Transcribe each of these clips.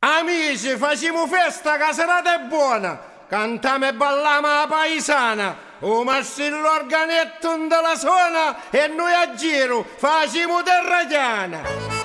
Amici, facciamo festa, che serata è buona. Cantiamo e balliamo la paesana. O Marsillo Organetto della suona e noi a giro facciamo terra chiana.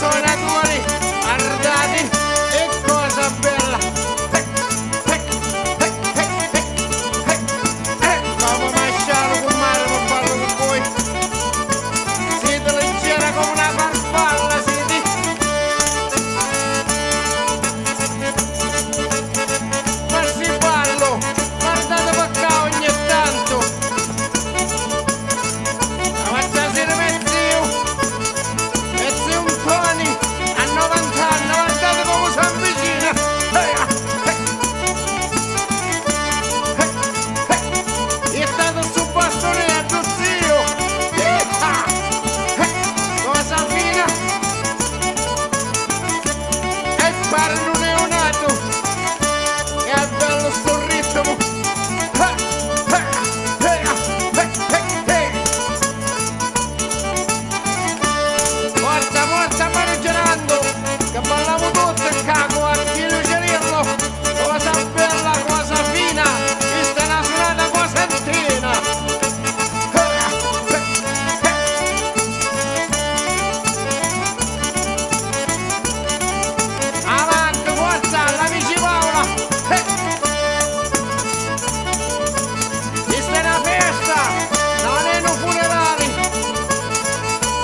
Suonatori, ardati e cosa bella. Come mascialo con mare per farlo con voi. Siete leggera come una farfalla, siete. Ma si ballo, guardate per qua ogni tanto. Avanzate se ne metti io. A 90 anni, guardate come si avvicina. E tanto su bastonetto, zio. Cosa fina? E pare un neonato. E è bello sto ritmo. Forza, forza, maneggiando, che balliamo tutti il caco al filo cerillo. Cosa bella, cosa fina, questa è una suonata cosentina. Avanti, forza, l'amici Paola. Questa è una festa, non è un funerale.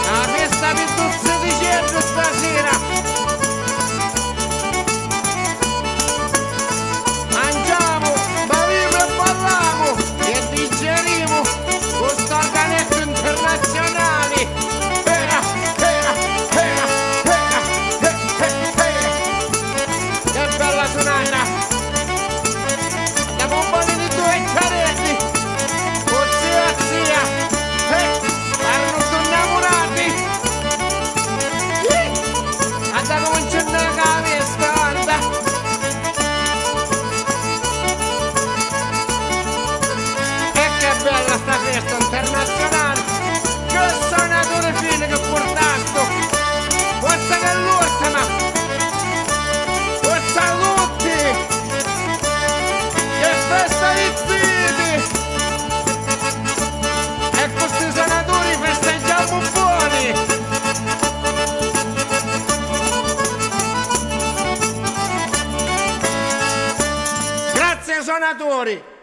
Una festa per tutti i cerchi stasera. Mangiamo, beviamo e balliamo e digeriamo questo organetto internazionale. Che bella suonata. Andiamo un po' di due caretti. O zia, zia. Erano tutti innamorati. Anda cominciando la festa, guarda. E che bella sta festa internazionale. Che suonatore fine che portato. Forza che è l'ultima. Forza a tutti. Che festa di ziti. E questi suonatori festeggiamo buoni. Grazie suonatori!